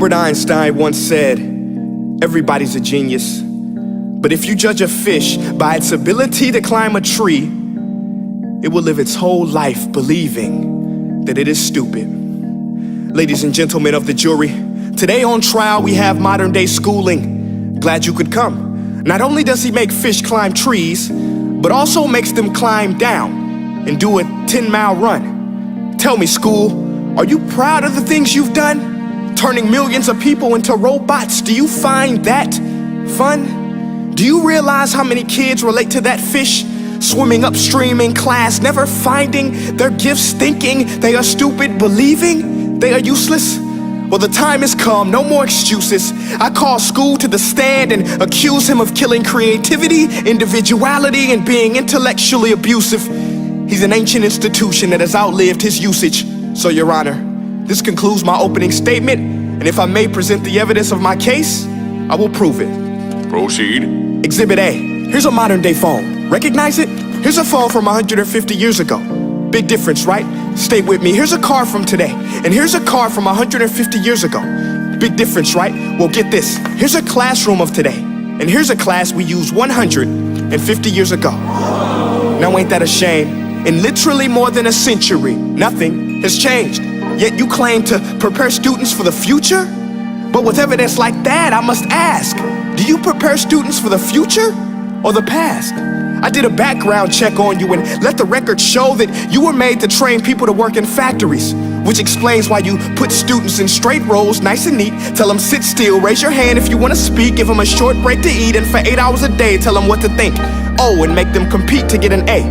Albert Einstein once said, "Everybody's a genius, but if you judge a fish by its ability to climb a tree, it will live its whole life believing that it is stupid." Ladies and gentlemen of the jury, today on trial we have modern day schooling. Glad you could come. Not only does he make fish climb trees, but also makes them climb down and do a 10-mile run. Tell me, school, are you proud of the things you've done? Turning millions of people into robots, do you find that fun? Do you realize how many kids relate to that fish? Swimming upstream in class, never finding their gifts, thinking they are stupid, believing they are useless? Well, the time has come, no more excuses. I call school to the stand and accuse him of killing creativity, individuality, and being intellectually abusive. He's an ancient institution that has outlived his usage. So, Your Honor, this concludes my opening statement, and if I may present the evidence of my case, I will prove it. Proceed. Exhibit A. Here's a modern day phone. Recognize it? Here's a phone from 150 years ago. Big difference, right? Stay with me. Here's a car from today, and here's a car from 150 years ago. Big difference, right? Well, get this. Here's a classroom of today, and here's a class we used 150 years ago. Now ain't that a shame? In literally more than a century, nothing has changed. Yet you claim to prepare students for the future? But with evidence like that, I must ask, do you prepare students for the future or the past? I did a background check on you and let the record show that you were made to train people to work in factories, which explains why you put students in straight rows, nice and neat, tell them sit still, raise your hand if you want to speak, give them a short break to eat, and for 8 hours a day, tell them what to think. Oh, and make them compete to get an A.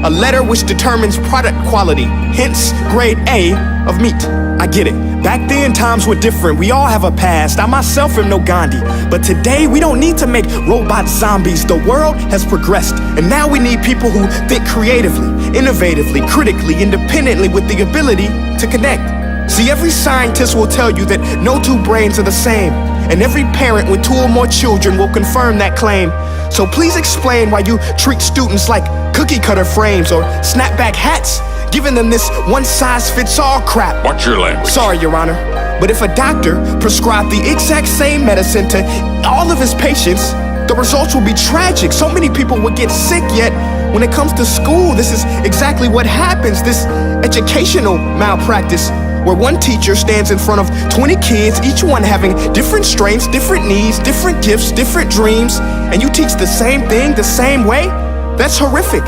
A letter which determines product quality, hence grade A of meat. I get it. Back then, times were different. We all have a past. I myself am no Gandhi. But today, we don't need to make robot zombies. The world has progressed. And now we need people who think creatively, innovatively, critically, independently, with the ability to connect. See, every scientist will tell you that no two brains are the same. And every parent with 2 or more children will confirm that claim. So please explain why you treat students like cookie cutter frames or snapback hats, giving them this one-size-fits-all crap. Watch your language. Sorry, Your Honor, but if a doctor prescribed the exact same medicine to all of his patients, the results will be tragic. So many people would get sick, yet when it comes to school, this is exactly what happens, this educational malpractice, where one teacher stands in front of 20 kids, each one having different strengths, different needs, different gifts, different dreams, and you teach the same thing the same way? That's horrific.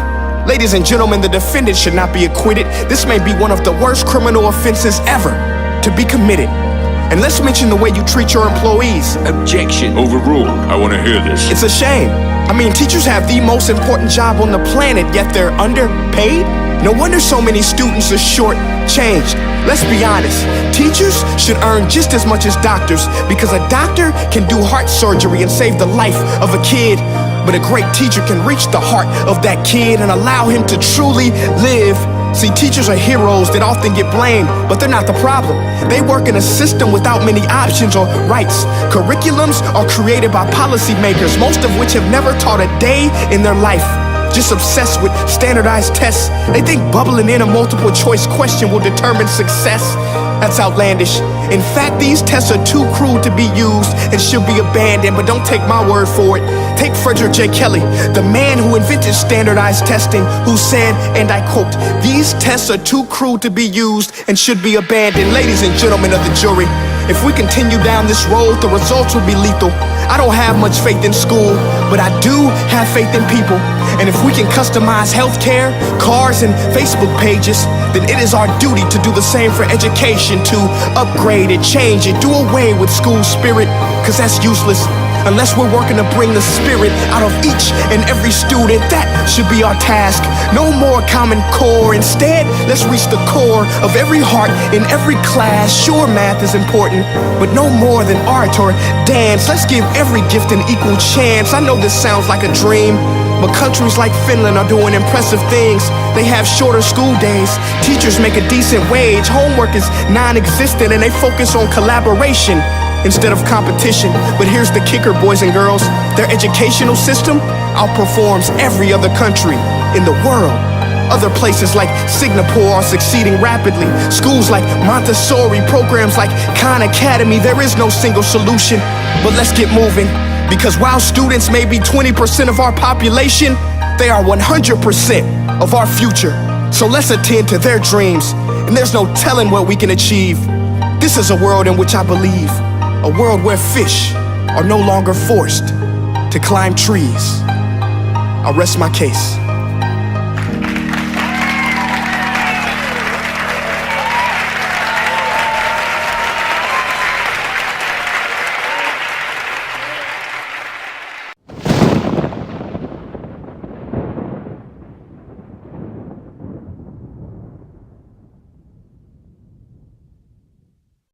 Ladies and gentlemen, the defendant should not be acquitted. This may be one of the worst criminal offenses ever to be committed. And let's mention the way you treat your employees. Objection. Overruled. I want to hear this. It's a shame. I mean, teachers have the most important job on the planet, yet they're underpaid? No wonder so many students are short-changed. Let's be honest, teachers should earn just as much as doctors, because a doctor can do heart surgery and save the life of a kid, but a great teacher can reach the heart of that kid and allow him to truly live. See, teachers are heroes that often get blamed, but they're not the problem. They work in a system without many options or rights. Curriculums are created by policymakers, most of which have never taught a day in their life. Just obsessed with standardized tests. They think bubbling in a multiple choice question will determine success. That's outlandish. In fact, these tests are too crude to be used and should be abandoned, but don't take my word for it. Take Frederick J. Kelly, the man who invented standardized testing, who said, and I quote, "These tests are too crude to be used and should be abandoned." Ladies and gentlemen of the jury, if we continue down this road, the results will be lethal. I don't have much faith in school, but I do have faith in people. And if we can customize healthcare, cars, and Facebook pages, then it is our duty to do the same for education, to upgrade it, change it, do away with school spirit, because that's useless. Unless we're working to bring the spirit out of each and every student, that should be our task. No more Common Core. Instead, let's reach the core of every heart in every class. Sure, math is important, but no more than art or dance. Let's give every gift an equal chance. I know this sounds like a dream, but countries like Finland are doing impressive things. They have shorter school days, teachers make a decent wage, homework is non-existent, and they focus on collaboration instead of competition. But here's the kicker, boys and girls. Their educational system outperforms every other country in the world. Other places like Singapore are succeeding rapidly. Schools like Montessori, programs like Khan Academy, there is no single solution. But let's get moving, because while students may be 20% of our population, they are 100% of our future. So let's attend to their dreams, and there's no telling what we can achieve. This is a world in which I believe, a world where fish are no longer forced to climb trees. I rest my case.